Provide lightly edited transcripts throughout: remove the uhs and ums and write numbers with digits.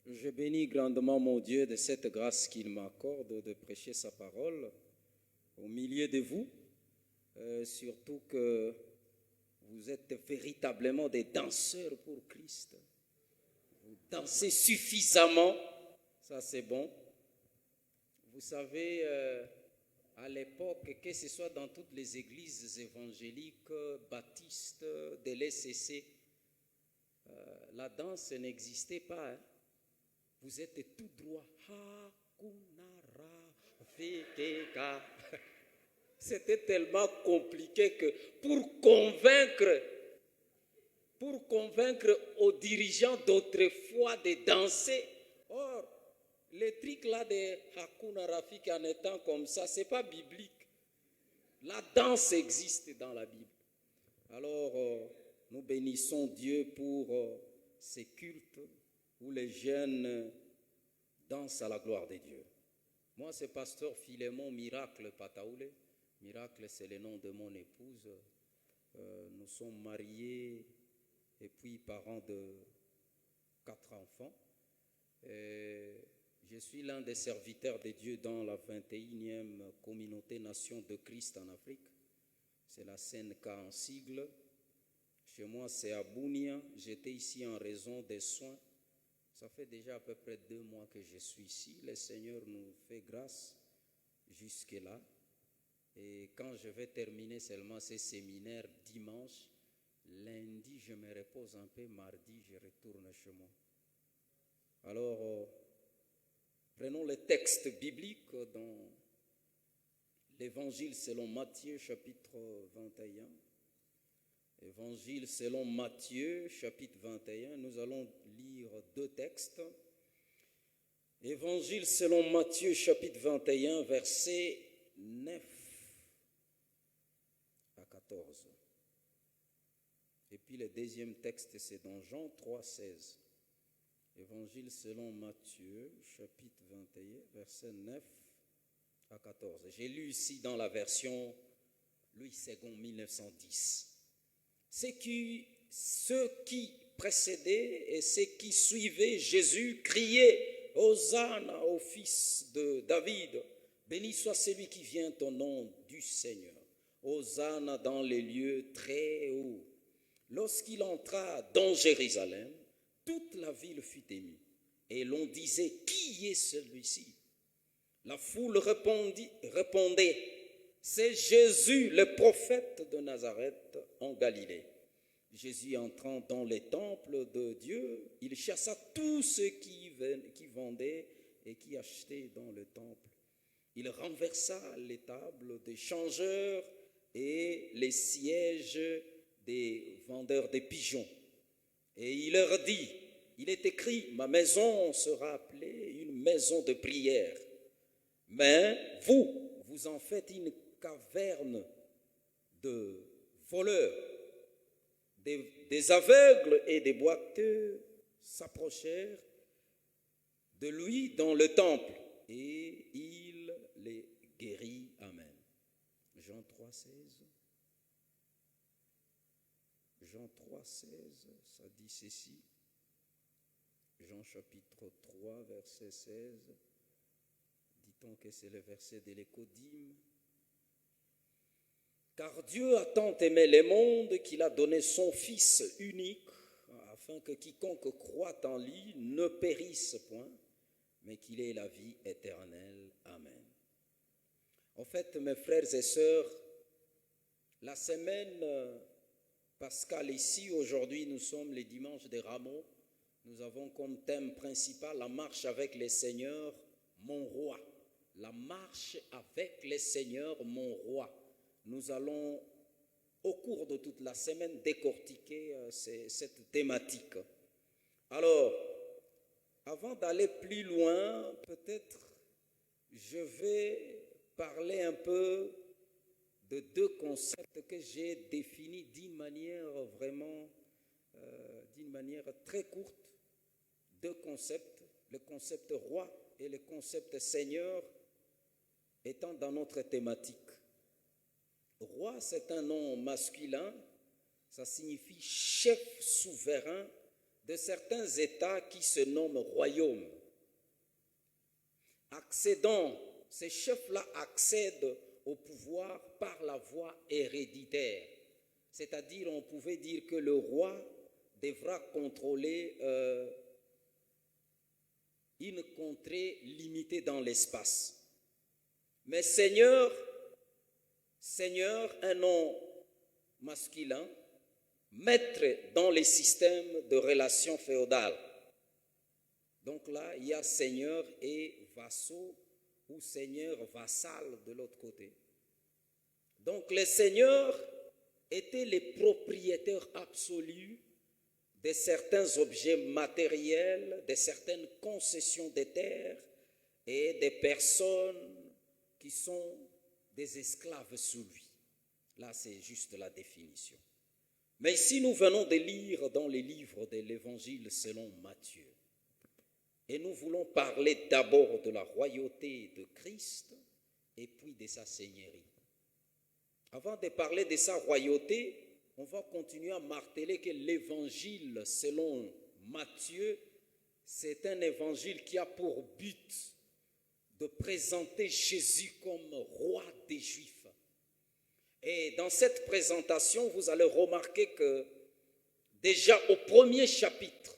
Je bénis grandement mon Dieu de cette grâce qu'il m'accorde de prêcher sa parole au milieu de vous, surtout que vous êtes véritablement des danseurs pour Christ. Vous dansez suffisamment, ça c'est bon. Vous savez, à l'époque, que ce soit dans toutes les églises évangéliques, baptistes, de l'ECC, la danse n'existait pas. Hein. Vous êtes tout droit. C'était tellement compliqué que pour convaincre aux dirigeants d'autrefois de danser, or, les trucs là de Hakuna Rafik en étant comme ça, ce n'est pas biblique. La danse existe dans la Bible. Alors, nous bénissons Dieu pour ces cultes où les jeunes dansent à la gloire de Dieu. Moi, c'est pasteur Philémon Miracle Pataoulé. Miracle, c'est le nom de mon épouse. Nous sommes mariés et puis parents de 4 enfants. Je suis l'un des serviteurs de Dieu dans la 21e communauté Nation de Christ en Afrique. C'est la CNK en sigle. Chez moi, c'est à Bounia. J'étais ici en raison des soins. Ça fait déjà à peu près 2 mois que je suis ici. Le Seigneur nous fait grâce jusque-là. Et quand je vais terminer seulement ces séminaires dimanche, lundi, je me repose un peu. Mardi, je retourne chez moi. Alors, prenons le texte biblique dans l'Évangile selon Matthieu, chapitre 21. Évangile selon Matthieu, chapitre 21, nous allons lire 2 textes. Évangile selon Matthieu, chapitre 21, versets 9 à 14. Et puis le deuxième texte, c'est dans Jean 3, 16. Évangile selon Matthieu, chapitre 21, versets 9 à 14. J'ai lu ici dans la version Louis II 1910. Ceux qui précédaient et ceux qui suivaient Jésus criaient « Hosanna au fils de David, béni soit celui qui vient au nom du Seigneur, Hosanna dans les lieux très hauts. » Lorsqu'il entra dans Jérusalem, toute la ville fut émue, et l'on disait « Qui est celui-ci » La foule répondait « C'est Jésus, le prophète de Nazareth en Galilée. » Jésus entrant dans les temples de Dieu, il chassa tous ceux qui vendaient et qui achetaient dans le temple. Il renversa les tables des changeurs et les sièges des vendeurs de pigeons. Et il leur dit, il est écrit, ma maison sera appelée une maison de prière. Mais vous en faites une caverne de voleurs. Des aveugles et des boiteux s'approchèrent de lui dans le temple et il les guérit. Amen. Jean 3, 16. Jean 3, 16, ça dit ceci. Jean chapitre 3, verset 16. Dit-on que c'est le verset de l'écodime. Car Dieu a tant aimé le monde qu'il a donné son Fils unique, afin que quiconque croit en lui ne périsse point, mais qu'il ait la vie éternelle. Amen. En fait, mes frères et sœurs, la semaine pascale ici, aujourd'hui, nous sommes les dimanches des Rameaux. Nous avons comme thème principal la marche avec le Seigneur, mon roi. La marche avec le Seigneur, mon roi. Nous allons, au cours de toute la semaine, décortiquer cette thématique. Alors, avant d'aller plus loin, peut-être je vais parler un peu de 2 concepts que j'ai définis d'une manière très courte. 2 concepts, le concept roi et le concept seigneur étant dans notre thématique. Roi, c'est un nom masculin, ça signifie chef souverain de certains États qui se nomment royaumes. Ces chefs-là accèdent au pouvoir par la voie héréditaire. C'est-à-dire, on pouvait dire que le roi devra contrôler une contrée limitée dans l'espace. Mais Seigneur, un nom masculin, maître dans les systèmes de relations féodales. Donc là, il y a Seigneur et vassaux ou Seigneur vassal de l'autre côté. Donc les seigneurs étaient les propriétaires absolus de certains objets matériels, de certaines concessions des terres et des personnes qui sont des esclaves sous lui. Là, c'est juste la définition. Mais ici, nous venons de lire dans les livres de l'Évangile selon Matthieu. Et nous voulons parler d'abord de la royauté de Christ et puis de sa seigneurie. Avant de parler de sa royauté, on va continuer à marteler que l'Évangile selon Matthieu, c'est un évangile qui a pour but de présenter Jésus comme roi des Juifs. Et dans cette présentation, vous allez remarquer que déjà au premier chapitre,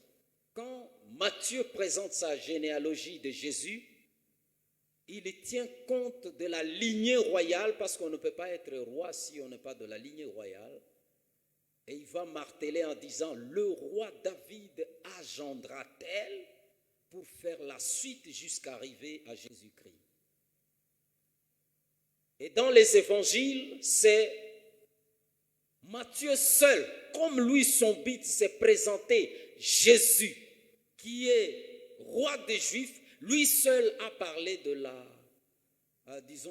quand Matthieu présente sa généalogie de Jésus, il tient compte de la lignée royale parce qu'on ne peut pas être roi si on n'est pas de la lignée royale. Et il va marteler en disant, le roi David engendra-t-elle pour faire la suite jusqu'à arriver à Jésus-Christ. Et dans les évangiles, c'est Matthieu seul, comme lui son but, c'est présenter Jésus, qui est roi des Juifs, lui seul a parlé de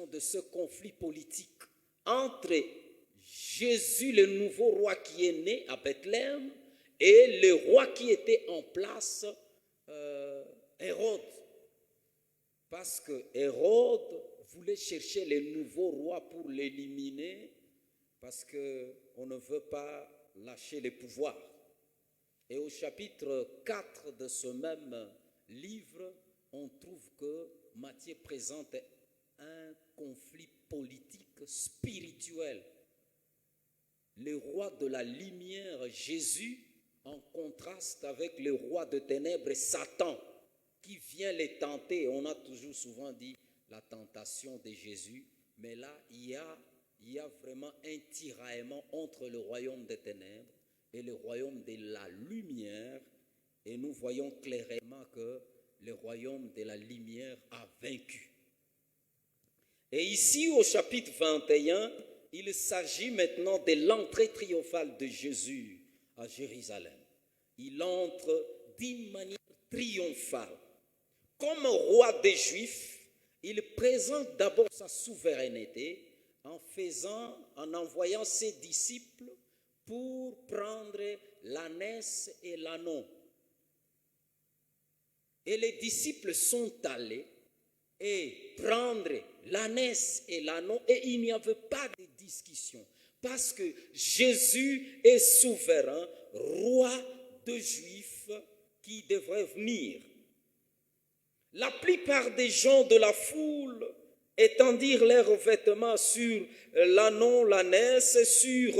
de ce conflit politique entre Jésus, le nouveau roi qui est né à Bethléem, et le roi qui était en place, Hérode. Parce que Hérode voulait chercher le nouveau roi pour l'éliminer, parce qu'on ne veut pas lâcher le pouvoir. Et au chapitre 4 de ce même livre, on trouve que Matthieu présente un conflit politique spirituel. Le roi de la lumière, Jésus, en contraste avec le roi de ténèbres, Satan, qui vient les tenter. On a toujours souvent dit la tentation de Jésus, mais là, il y a vraiment un tiraillement entre le royaume des ténèbres et le royaume de la lumière, et nous voyons clairement que le royaume de la lumière a vaincu. Et ici, au chapitre 21, il s'agit maintenant de l'entrée triomphale de Jésus à Jérusalem. Il entre d'une manière triomphale. Comme roi des Juifs, il présente d'abord sa souveraineté en envoyant ses disciples pour prendre l'ânesse et l'ânon. Et les disciples sont allés et prendre l'ânesse et l'ânon, et il n'y avait pas de discussion, parce que Jésus est souverain, roi de Juifs qui devrait venir. La plupart des gens de la foule étendirent leurs vêtements sur l'ânon, l'ânesse, sur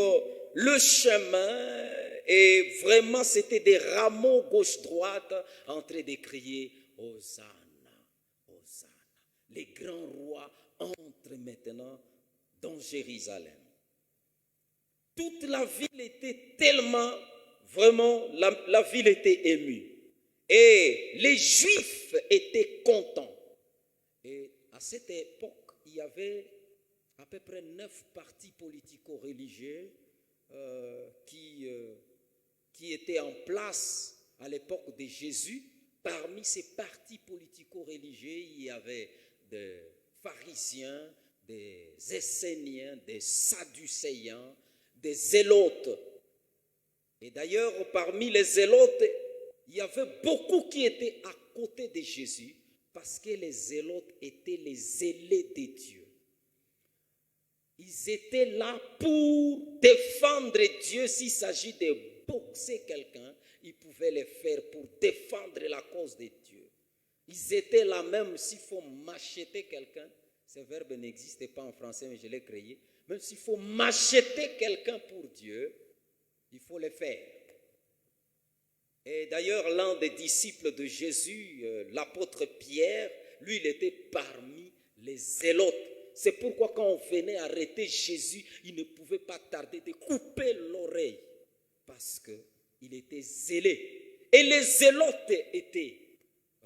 le chemin, et vraiment c'était des rameaux gauche-droite en train de crier « Hosanna, Hosanna ». Les grands rois entrent maintenant dans Jérusalem. Toute la ville était tellement, vraiment, la ville était émue. Et les Juifs étaient contents. Et à cette époque, il y avait à peu près 9 partis politico-religieux qui étaient en place à l'époque de Jésus. Parmi ces partis politico-religieux, il y avait des pharisiens, des esséniens, des sadducéens, des zélotes. Et d'ailleurs, parmi les zélotes, il y avait beaucoup qui étaient à côté de Jésus, parce que les zélotes étaient les zélés de Dieu. Ils étaient là pour défendre Dieu s'il s'agit de boxer quelqu'un. ils pouvaient les faire pour défendre la cause de Dieu. Ils étaient là même s'il faut macheter quelqu'un. Ce verbe n'existait pas en français, mais je l'ai créé. Même s'il faut macheter quelqu'un pour Dieu, il faut le faire. Et d'ailleurs, l'un des disciples de Jésus, l'apôtre Pierre, lui, il était parmi les zélotes. C'est pourquoi quand on venait arrêter Jésus, il ne pouvait pas tarder de couper l'oreille parce qu'il était zélé. Et les zélotes étaient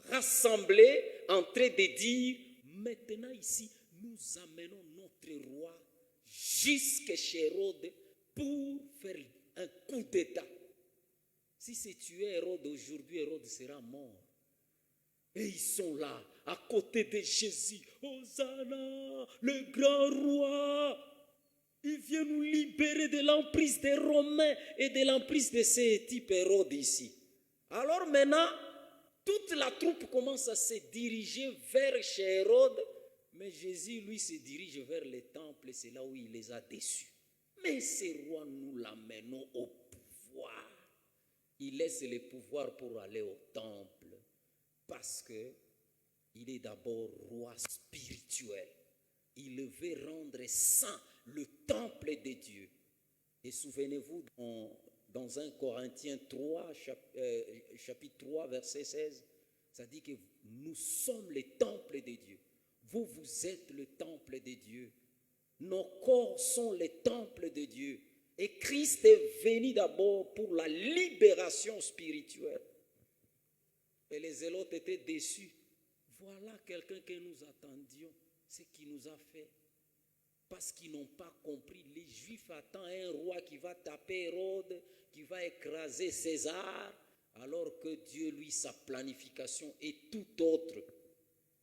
rassemblés en train de dire, maintenant ici, nous amenons notre roi jusqu'à chez Hérode pour faire un coup d'état. Si c'est tué Hérode aujourd'hui, Hérode sera mort. Et ils sont là, à côté de Jésus. Hosanna, le grand roi. Il vient nous libérer de l'emprise des Romains et de l'emprise de ces types Hérode ici. Alors maintenant, toute la troupe commence à se diriger vers chez Hérode. Mais Jésus, lui, se dirige vers le temple et c'est là où il les a déçus. Mais ces rois, nous l'amenons au pouvoir. Il laisse le pouvoir pour aller au temple parce qu'il est d'abord roi spirituel. Il veut rendre saint le temple de Dieu. Et souvenez-vous, dans 1 Corinthiens 3, chapitre 3, verset 16, ça dit que nous sommes le temple de Dieu. Vous, vous êtes le temple de Dieu. Nos corps sont le temple de Dieu. Et Christ est venu d'abord pour la libération spirituelle. Et les zélotes étaient déçus. Voilà quelqu'un que nous attendions, ce qu'il nous a fait. Parce qu'ils n'ont pas compris. Les Juifs attendent un roi qui va taper Hérode, qui va écraser César, alors que Dieu, lui, sa planification est tout autre.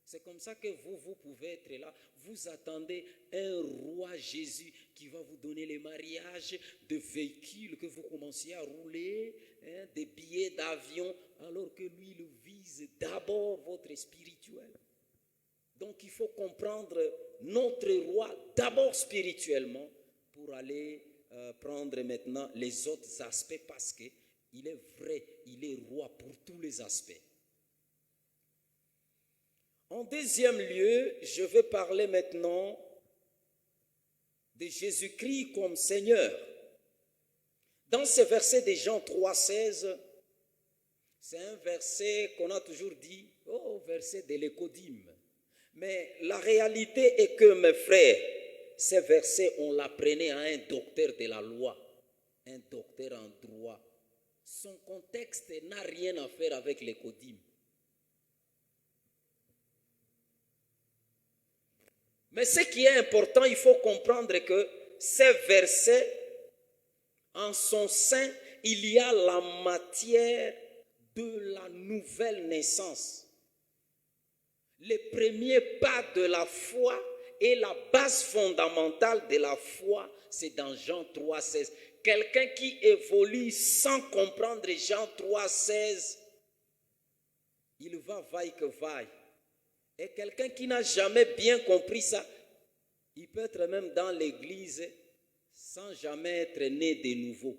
C'est comme ça que vous pouvez être là. Vous attendez un roi Jésus qui va vous donner les mariages de véhicules, que vous commenciez à rouler, des billets d'avion, alors que lui, il vise d'abord votre spirituel. Donc, il faut comprendre notre roi d'abord spirituellement pour aller prendre maintenant les autres aspects parce qu'il est vrai, il est roi pour tous les aspects. En deuxième lieu, je vais parler maintenant de Jésus-Christ comme Seigneur. Dans ce verset de Jean 3,16, c'est un verset qu'on a toujours dit, verset de l'écodyme. Mais la réalité est que, mes frères, ce verset, on l'apprenait à un docteur de la loi, un docteur en droit. Son contexte n'a rien à faire avec l'écodyme. Mais ce qui est important, il faut comprendre que ces versets, en son sein, il y a la matière de la nouvelle naissance. Le premier pas de la foi et la base fondamentale de la foi, c'est dans Jean 3,16. Quelqu'un qui évolue sans comprendre Jean 3,16, il va vaille que vaille. Et quelqu'un qui n'a jamais bien compris ça, il peut être même dans l'église sans jamais être né de nouveau.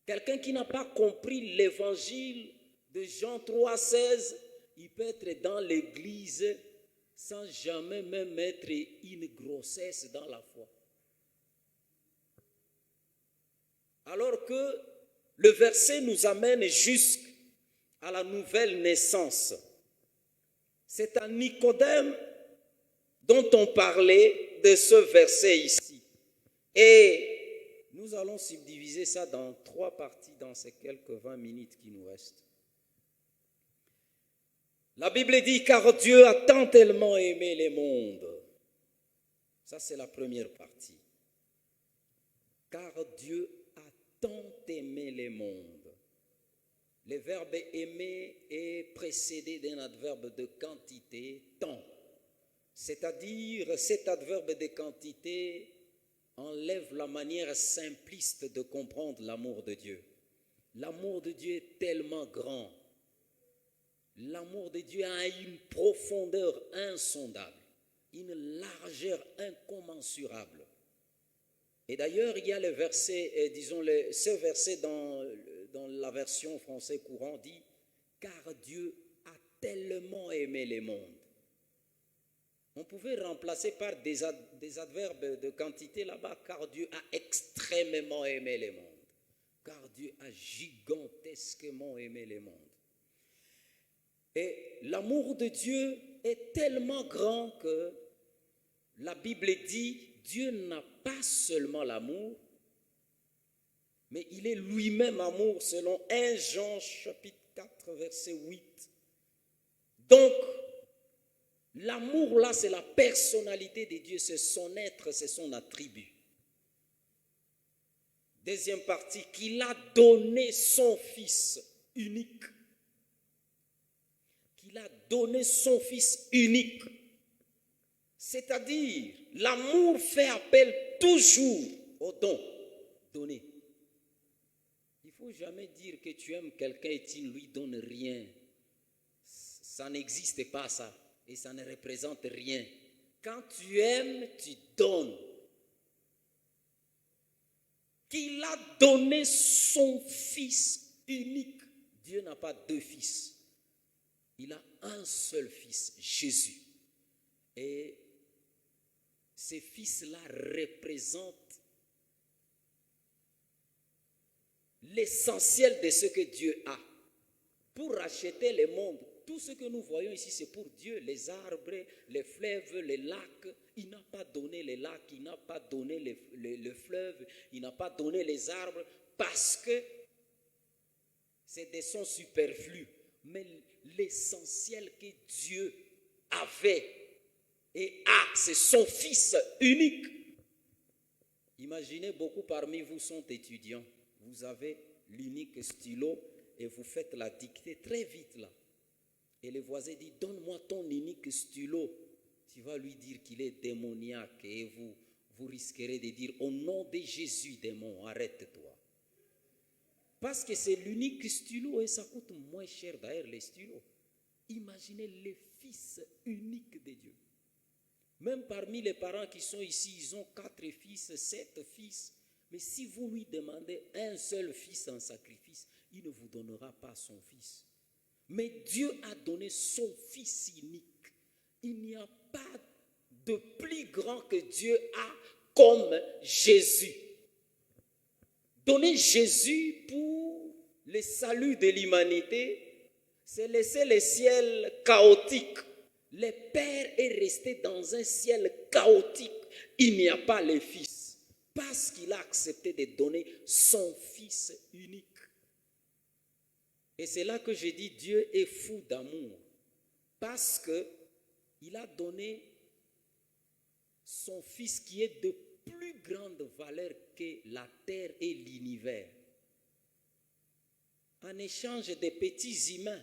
Quelqu'un qui n'a pas compris l'évangile de Jean 3,16, il peut être dans l'église sans jamais même être une grossesse dans la foi. Alors que le verset nous amène jusqu'à la nouvelle naissance. C'est à Nicodème dont on parlait de ce verset ici. Et nous allons subdiviser ça dans 3 parties dans ces quelques 20 minutes qui nous restent. La Bible dit, car Dieu a tant tellement aimé le monde. Ça, c'est la première partie. Car Dieu a tant aimé le monde. Le verbe aimer est précédé d'un adverbe de quantité, tant. C'est-à-dire, cet adverbe de quantité enlève la manière simpliste de comprendre l'amour de Dieu. L'amour de Dieu est tellement grand. L'amour de Dieu a une profondeur insondable, une largeur incommensurable. Et d'ailleurs, il y a le verset, ce verset dans dans la version français courant, dit « Car Dieu a tellement aimé le monde ». On pouvait remplacer par des adverbes de quantité là-bas, « Car Dieu a extrêmement aimé le monde ». Car Dieu a gigantesquement aimé le monde. Et l'amour de Dieu est tellement grand que la Bible dit, Dieu n'a pas seulement l'amour, mais il est lui-même amour, selon 1 Jean chapitre 4, verset 8. Donc, l'amour là, c'est la personnalité de Dieu, c'est son être, c'est son attribut. Deuxième partie, qu'il a donné son Fils unique. Qu'il a donné son Fils unique. C'est-à-dire, l'amour fait appel toujours au don donné. Il ne faut jamais dire que tu aimes quelqu'un et tu ne lui donnes rien. Ça n'existe pas ça. Et ça ne représente rien. Quand tu aimes, tu donnes. Qu'il a donné son Fils unique. Dieu n'a pas deux fils. Il a un seul Fils, Jésus. Et ces fils-là représentent l'essentiel de ce que Dieu a. Pour racheter le monde, tout ce que nous voyons ici, c'est pour Dieu. Les arbres, les fleuves, les lacs. Il n'a pas donné les lacs, il n'a pas donné le fleuve, il n'a pas donné les arbres parce que c'est des sons superflus. Mais l'essentiel que Dieu avait et a, c'est son Fils unique. Imaginez, beaucoup parmi vous sont étudiants. Vous avez l'unique stylo et vous faites la dictée très vite là. Et le voisin dit, donne-moi ton unique stylo. Tu vas lui dire qu'il est démoniaque et vous risquerez de dire, au nom de Jésus, démon, arrête-toi. Parce que c'est l'unique stylo et ça coûte moins cher d'ailleurs les stylos. Imaginez le Fils unique de Dieu. Même parmi les parents qui sont ici, ils ont 4 fils, 7 fils. Mais si vous lui demandez un seul fils en sacrifice, il ne vous donnera pas son fils. Mais Dieu a donné son Fils unique. Il n'y a pas de plus grand que Dieu a comme Jésus. Donner Jésus pour le salut de l'humanité, c'est laisser le ciel chaotique. Le Père est resté dans un ciel chaotique. Il n'y a pas le Fils. Parce qu'il a accepté de donner son Fils unique. Et c'est là que je dis Dieu est fou d'amour. Parce qu'il a donné son Fils qui est de plus grande valeur que la terre et l'univers. En échange des petits humains.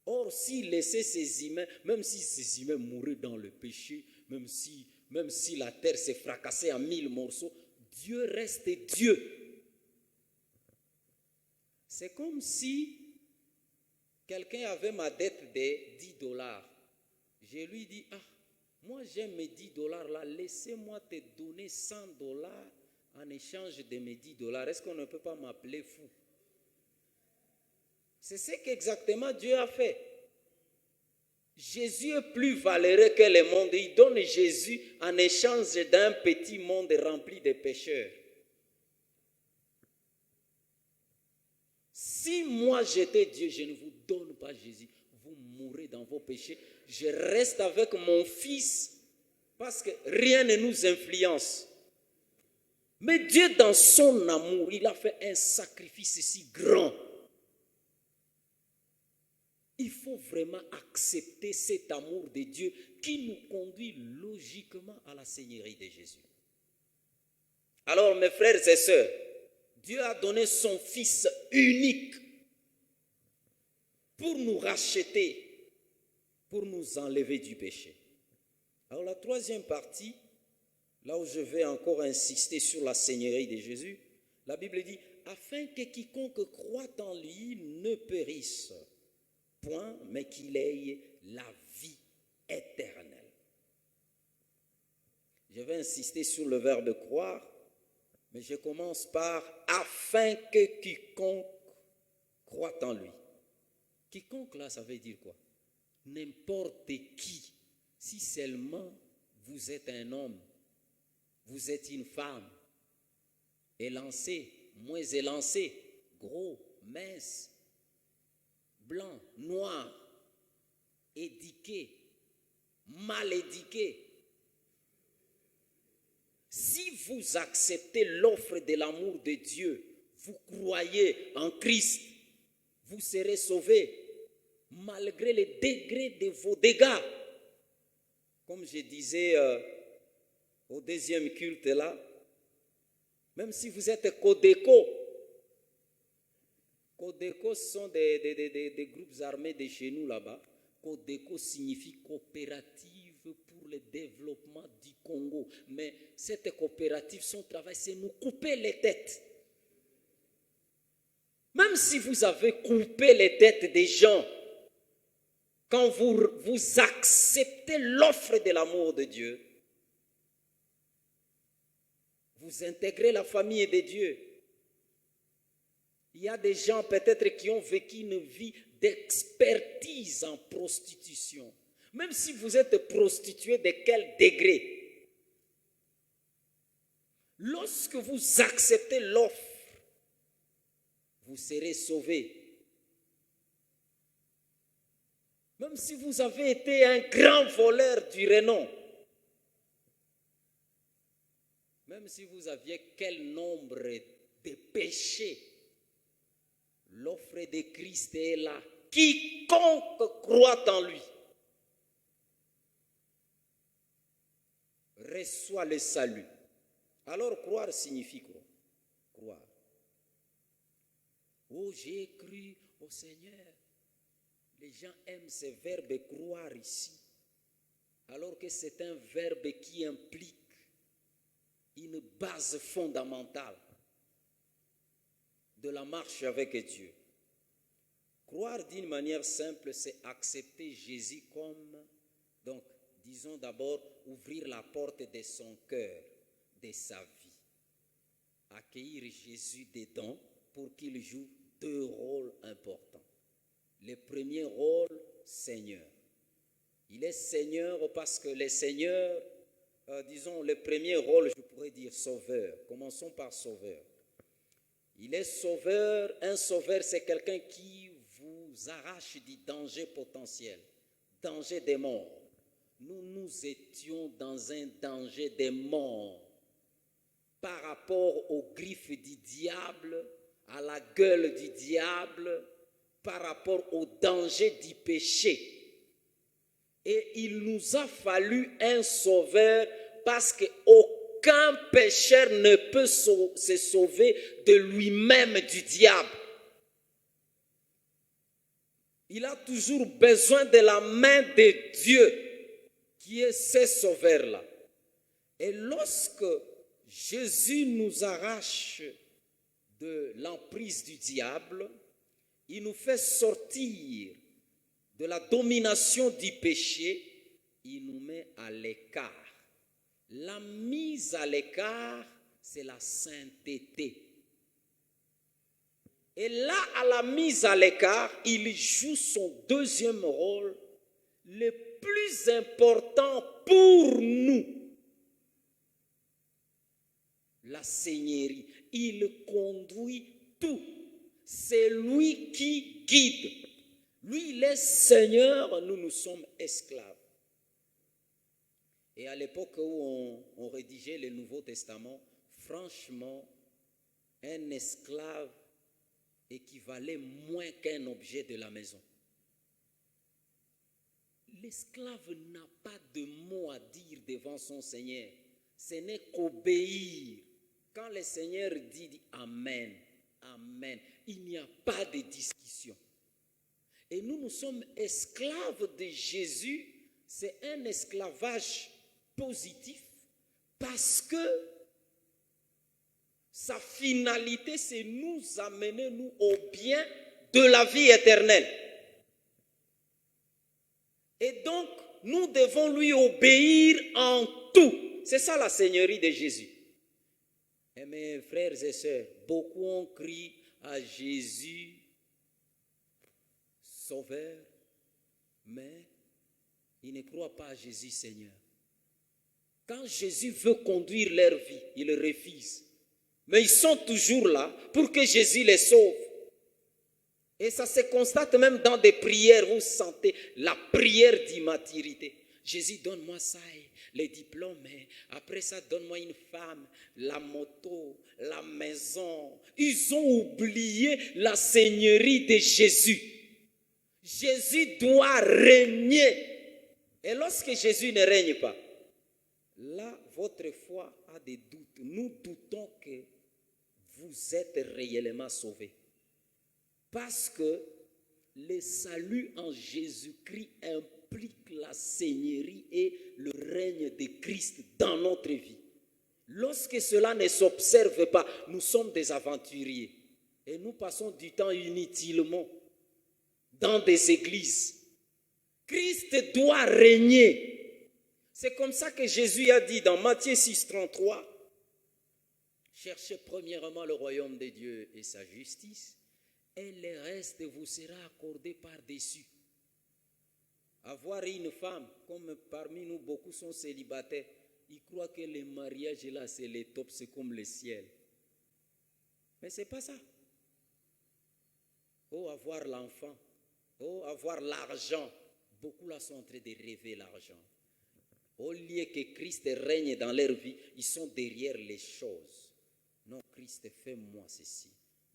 Or, s'il laissait ces humains, même si ces humains mouraient dans le péché, même si la terre s'est fracassée en 1000 morceaux, Dieu reste Dieu. C'est comme si quelqu'un avait ma dette de $10. Je lui dis, moi j'aime mes $10 là, laissez-moi te donner $100 en échange de mes $10. Est-ce qu'on ne peut pas m'appeler fou? C'est ce qu'exactement Dieu a fait. Jésus est plus valeureux que le monde. Il donne Jésus en échange d'un petit monde rempli de pécheurs. Si moi j'étais Dieu, je ne vous donne pas Jésus. Vous mourrez dans vos péchés. Je reste avec mon Fils parce que rien ne nous influence. Mais Dieu, dans son amour, il a fait un sacrifice si grand. Il faut vraiment accepter cet amour de Dieu qui nous conduit logiquement à la Seigneurie de Jésus. Alors, mes frères et sœurs, Dieu a donné son Fils unique pour nous racheter, pour nous enlever du péché. Alors, la troisième partie, là où je vais encore insister sur la Seigneurie de Jésus, la Bible dit, afin que quiconque croit en lui ne périsse point, mais qu'il ait la vie éternelle. Je vais insister sur le verbe croire. Mais je commence par « afin que quiconque croit en lui ». Quiconque là, ça veut dire quoi? N'importe qui, si seulement vous êtes un homme, vous êtes une femme, élancé, moins élancé, gros, mince, blanc, noir, éduqué, mal éduqué. Si vous acceptez l'offre de l'amour de Dieu, vous croyez en Christ, vous serez sauvés, malgré les degrés de vos dégâts. Comme je disais au deuxième culte là, même si vous êtes Codeco, Codeco ce sont des groupes armés de chez nous là-bas. Codeco signifie coopérative pour le développement du Congo. Mais cette coopérative, son travail, c'est nous couper les têtes. Même si vous avez coupé les têtes des gens, quand vous acceptez l'offre de l'amour de Dieu, vous intégrez la famille de Dieu. Il y a des gens peut-être qui ont vécu une vie d'expertise en prostitution. Même si vous êtes prostitué, de quel degré? Lorsque vous acceptez l'offre, vous serez sauvé. Même si vous avez été un grand voleur du renom, même si vous aviez quel nombre de péchés, l'offre de Christ est là. Quiconque croit en lui reçoit le salut. Alors croire signifie quoi? Croire. Oh, j'ai cru au Seigneur. Les gens aiment ce verbe croire ici, alors que c'est un verbe qui implique une base fondamentale de la marche avec Dieu. Croire d'une manière simple, c'est accepter Jésus comme, donc, disons d'abord, ouvrir la porte de son cœur, de sa vie. Accueillir Jésus dedans pour qu'il joue deux rôles importants. Le premier rôle, Seigneur. Il est Seigneur parce que le Seigneur, disons, le premier rôle, je pourrais dire Sauveur. Commençons par Sauveur. Il est Sauveur. Un Sauveur, c'est quelqu'un qui vous arrache du danger potentiel, danger des morts. Nous étions dans un danger des morts par rapport aux griffes du diable, à la gueule du diable, par rapport au danger du péché. Et il nous a fallu un sauveur parce qu'aucun pécheur ne peut se sauver de lui-même du diable. Il a toujours besoin de la main de Dieu qui est ce sauveur-là. Et lorsque Jésus nous arrache de l'emprise du diable, il nous fait sortir de la domination du péché, il nous met à l'écart. La mise à l'écart, c'est la sainteté. Et là, à la mise à l'écart, il joue son deuxième rôle, le plus important pour nous, la seigneurie. Il conduit tout. C'est lui qui guide. Lui, il est Seigneur, nous sommes esclaves. Et à l'époque où on rédigeait le Nouveau Testament, franchement, un esclave équivalait moins qu'un objet de la maison. L'esclave n'a pas de mot à dire devant son Seigneur. Ce n'est qu'obéir. Quand le Seigneur dit Amen, Amen, il n'y a pas de discussion. Et nous sommes esclaves de Jésus. C'est un esclavage positif parce que sa finalité, c'est nous amener nous au bien de la vie éternelle. Et donc, nous devons lui obéir en tout. C'est ça la seigneurie de Jésus. Et mes frères et sœurs, beaucoup ont crié à Jésus, Sauveur, mais ils ne croient pas à Jésus, Seigneur. Quand Jésus veut conduire leur vie, ils le refusent. Mais ils sont toujours là pour que Jésus les sauve. Et ça se constate même dans des prières. Vous sentez la prière d'immaturité. Jésus, donne-moi ça, les diplômes. Après ça, donne-moi une femme, la moto, la maison. Ils ont oublié la seigneurie de Jésus. Jésus doit régner. Et lorsque Jésus ne règne pas, là, votre foi a des doutes. Nous doutons que vous êtes réellement sauvés. Parce que le salut en Jésus-Christ implique la seigneurie et le règne de Christ dans notre vie. Lorsque cela ne s'observe pas, nous sommes des aventuriers. Et nous passons du temps inutilement dans des églises. Christ doit régner. C'est comme ça que Jésus a dit dans Matthieu 6, 33, « Cherchez premièrement le royaume de Dieu et sa justice, et le reste vous sera accordé par-dessus. » Avoir une femme, comme parmi nous beaucoup sont célibataires, ils croient que le mariage là c'est le top, c'est comme le ciel. Mais ce n'est pas ça. Oh, avoir l'enfant, oh, avoir l'argent. Beaucoup là sont en train de rêver l'argent. Au lieu que Christ règne dans leur vie, ils sont derrière les choses. Non, Christ, fais-moi ceci,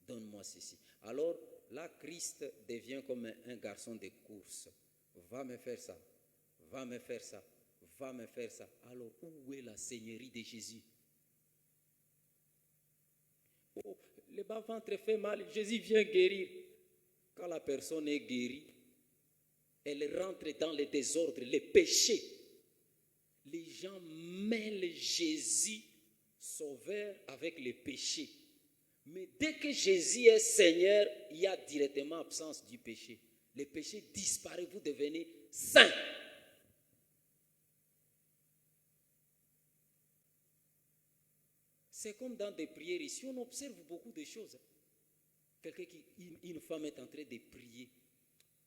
donne-moi ceci. Alors là, Christ devient comme un garçon de course. Va me faire ça, va me faire ça, va me faire ça. Alors où est la seigneurie de Jésus? Oh, le bas-ventre fait mal, Jésus vient guérir. Quand la personne est guérie, elle rentre dans le désordre, les péchés. Les gens mêlent Jésus sauveur avec les péchés. Mais dès que Jésus est Seigneur, il y a directement absence du péché. Les péchés disparaissent, vous devenez saints. C'est comme dans des prières ici, on observe beaucoup de choses. Une femme est en train de prier.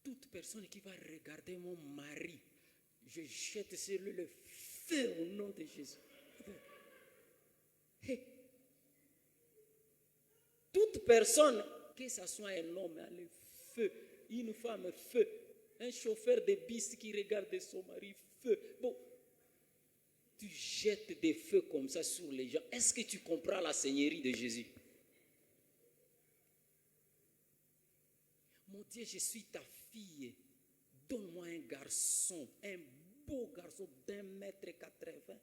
Toute personne qui va regarder mon mari, je jette sur lui le feu au nom de Jésus. Hey. Toute personne, que ce soit un homme, le feu, une femme, feu, un chauffeur de bus qui regarde son mari, feu. Bon, tu jettes des feux comme ça sur les gens. Est-ce que tu comprends la seigneurie de Jésus? Mon Dieu, je suis ta fille. Donne-moi un garçon, un beau garçon d'1,80 m.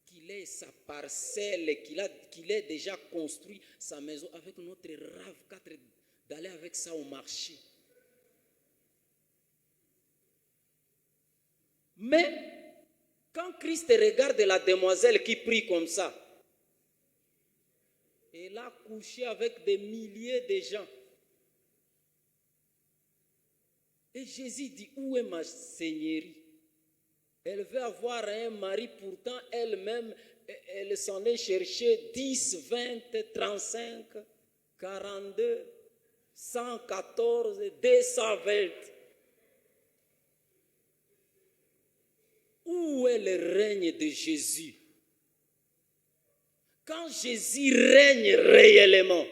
Qu'il ait sa parcelle, qu'il ait déjà construit sa maison avec notre RAV4, d'aller avec ça au marché. Mais quand Christ regarde la demoiselle qui prie comme ça, elle a couché avec des milliers de gens. Et Jésus dit, où est ma seigneurie? Elle veut avoir un mari, pourtant elle-même, elle s'en est cherchée 10, 20, 35, 42, 114, 220. Où est le règne de Jésus? Quand Jésus règne réellement,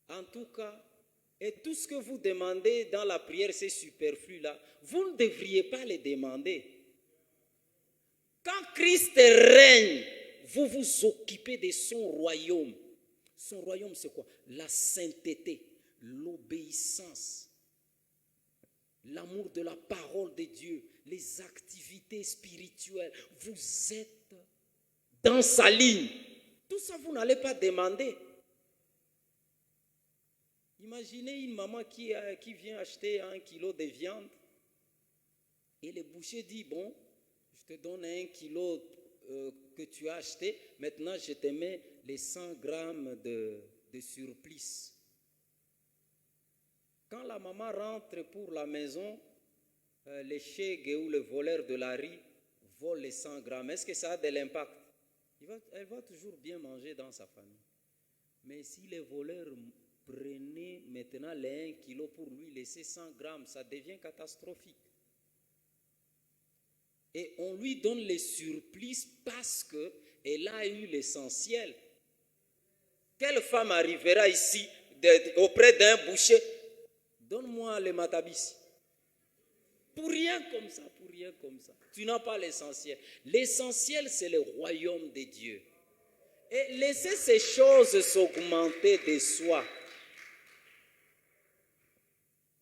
en tout cas, et tout ce que vous demandez dans la prière, c'est superflu là, vous ne devriez pas le demander. Quand Christ règne, vous vous occupez de son royaume. Son royaume, c'est quoi? La sainteté, l'obéissance, l'amour de la parole de Dieu, les activités spirituelles. Vous êtes dans sa ligne. Tout ça, vous n'allez pas demander. Imaginez une maman qui vient acheter 1 kilo de viande et le boucher dit, bon, je te donne 1 kilo que tu as acheté, maintenant je te mets les 100 grammes de surplus. Quand la maman rentre pour la maison, le chègue ou le voleur de la rue vole les 100 grammes, est-ce que ça a de l'impact? Elle va toujours bien manger dans sa famille. Mais si les voleurs prenaient maintenant les 1 kilo pour lui laisser 100 grammes, ça devient catastrophique. Et on lui donne les surplus parce qu'elle a eu l'essentiel. Quelle femme arrivera ici auprès d'un boucher? Donne-moi le matabis. Pour rien comme ça, pour rien comme ça. Tu n'as pas l'essentiel. L'essentiel, c'est le royaume de Dieu. Et laissez ces choses s'augmenter de soi.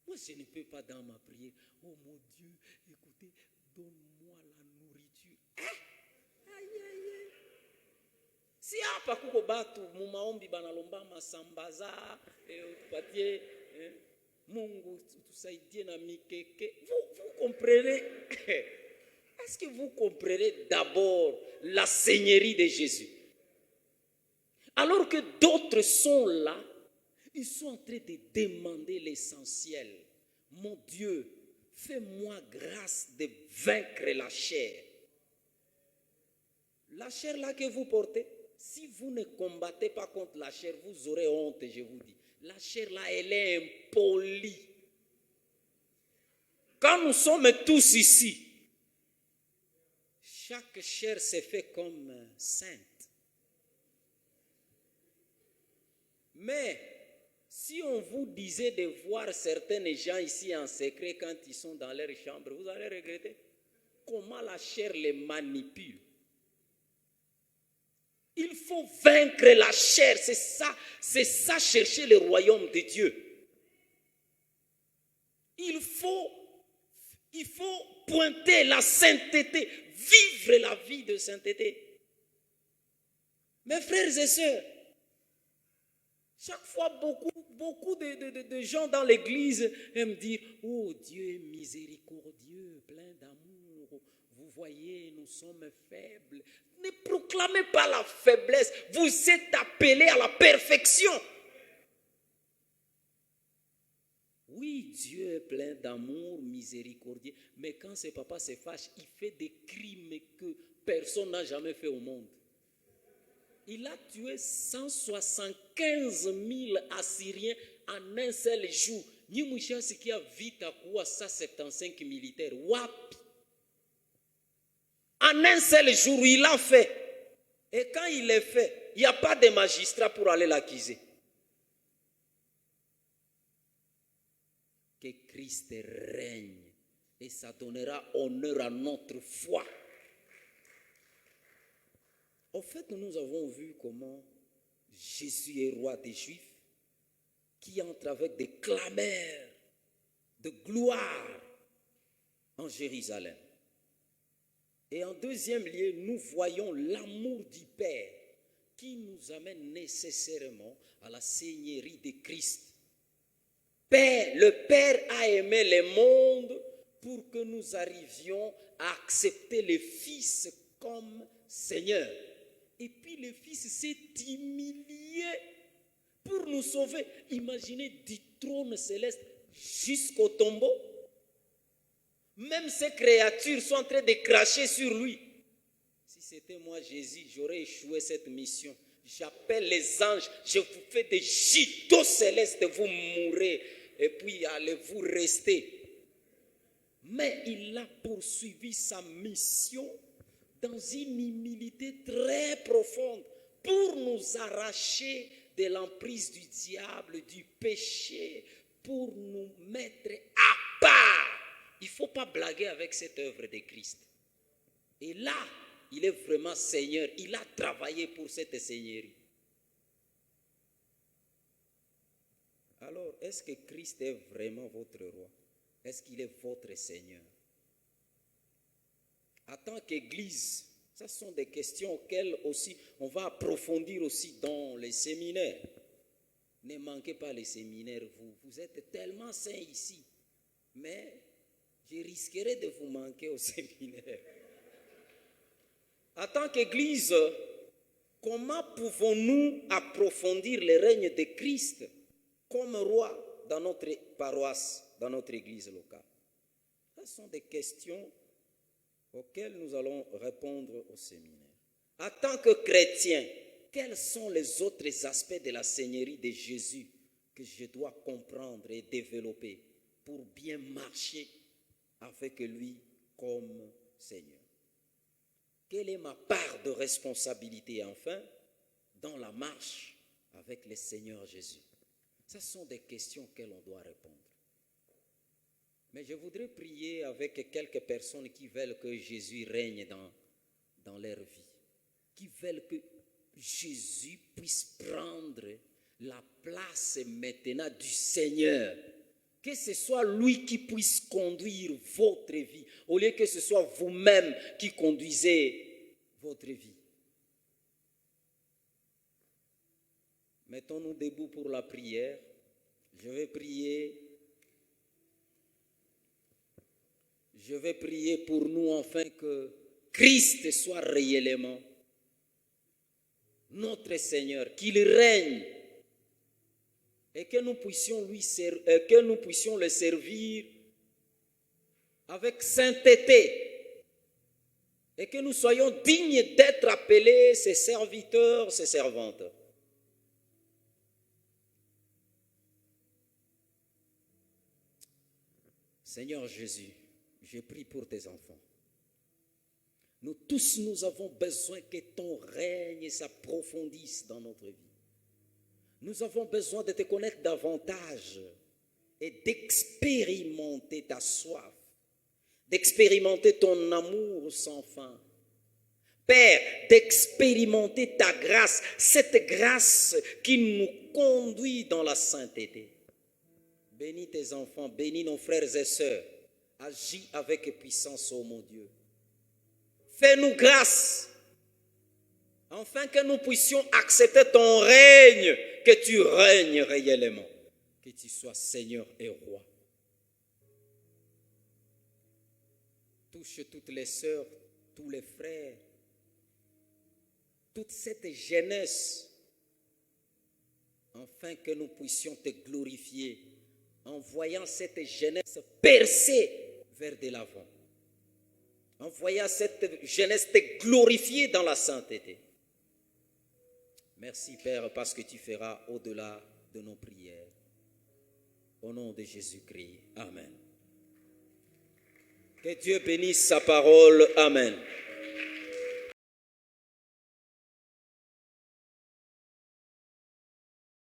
Moi, je ne peux pas dans ma prière. Oh mon Dieu, écoutez, donne-moi la nourriture. Aïe, aïe, aïe. Si hapa kuko batu mumaombi banalomba masambaza, tupatie Mungu tusaidie na mikeke. Vous comprenez? Est-ce que vous comprenez d'abord la seigneurie de Jésus? Alors que d'autres sont là, ils sont en train de demander l'essentiel. Mon Dieu, fais-moi grâce de vaincre la chair. La chair là que vous portez, si vous ne combattez pas contre la chair, vous aurez honte, je vous dis. La chair là, elle est impolie. Quand nous sommes tous ici, chaque chair s'est fait comme sainte. Mais si on vous disait de voir certains gens ici en secret quand ils sont dans leur chambre, vous allez regretter comment la chair les manipule. Il faut vaincre la chair, c'est ça chercher le royaume de Dieu. Il faut pointer la sainteté, vivre la vie de sainteté. Mes frères et sœurs, chaque fois beaucoup de gens dans l'église aiment dire, oh Dieu est miséricordieux, plein d'amour. Vous voyez, nous sommes faibles. Ne proclamez pas la faiblesse. Vous êtes appelés à la perfection. Oui, Dieu est plein d'amour, miséricordieux. Mais quand ce papa se fâche, il fait des crimes que personne n'a jamais fait au monde. Il a tué 175 000 Assyriens en un seul jour. Ni mwisha sikia vita kuwa 175 militaires. Wapi? En un seul jour, il l'a fait. Et quand il l'a fait, il n'y a pas de magistrat pour aller l'accuser. Que Christ règne et ça donnera honneur à notre foi. En fait, nous avons vu comment Jésus est roi des Juifs qui entre avec des clameurs de gloire en Jérusalem. Et en deuxième lieu, nous voyons l'amour du Père qui nous amène nécessairement à la seigneurie de Christ. Père, le Père a aimé le monde pour que nous arrivions à accepter le Fils comme Seigneur. Et puis le Fils s'est humilié pour nous sauver. Imaginez du trône céleste jusqu'au tombeau. Même ces créatures sont en train de cracher sur lui. Si c'était moi Jésus, j'aurais échoué cette mission. J'appelle les anges, je vous fais des gîteaux célestes, vous mourrez et puis allez-vous rester. Mais il a poursuivi sa mission dans une humilité très profonde pour nous arracher de l'emprise du diable, du péché, pour nous mettre à part. Il ne faut pas blaguer avec cette œuvre de Christ. Et là, il est vraiment Seigneur. Il a travaillé pour cette seigneurie. Alors, est-ce que Christ est vraiment votre roi? Est-ce qu'il est votre Seigneur? En tant qu'Église, ce sont des questions auxquelles aussi on va approfondir aussi dans les séminaires. Ne manquez pas les séminaires, vous êtes tellement saints ici. Mais je risquerais de vous manquer au séminaire. En tant qu'Église, comment pouvons-nous approfondir le règne de Christ comme roi dans notre paroisse, dans notre Église locale? Ce sont des questions auxquelles nous allons répondre au séminaire. En tant que chrétien, quels sont les autres aspects de la Seigneurie de Jésus que je dois comprendre et développer pour bien marcher avec lui comme Seigneur? Quelle est ma part de responsabilité, enfin, dans la marche avec le Seigneur Jésus? Ce sont des questions auxquelles on doit répondre. Mais je voudrais prier avec quelques personnes qui veulent que Jésus règne dans leur vie, qui veulent que Jésus puisse prendre la place maintenant du Seigneur. Que ce soit lui qui puisse conduire votre vie, au lieu que ce soit vous-même qui conduisez votre vie. Mettons-nous debout pour la prière. Je vais prier pour nous afin que Christ soit réellement notre Seigneur, qu'il règne et que nous puissions le servir avec sainteté et que nous soyons dignes d'être appelés ses serviteurs, ses servantes. Seigneur Jésus, je prie pour tes enfants. Nous tous, nous avons besoin que ton règne s'approfondisse dans notre vie. Nous avons besoin de te connaître davantage et d'expérimenter ta soif, d'expérimenter ton amour sans fin. Père, d'expérimenter ta grâce, cette grâce qui nous conduit dans la sainteté. Bénis tes enfants, bénis nos frères et sœurs. Agis avec puissance, ô mon Dieu. Fais-nous grâce, afin que nous puissions accepter ton règne, que tu règnes réellement, que tu sois Seigneur et Roi. Touche toutes les sœurs, tous les frères, toute cette jeunesse, afin que nous puissions te glorifier, en voyant cette jeunesse percer vers de l'avant. En voyant cette jeunesse te glorifier dans la sainteté. Merci Père parce que tu feras au-delà de nos prières. Au nom de Jésus-Christ. Amen. Que Dieu bénisse sa parole. Amen.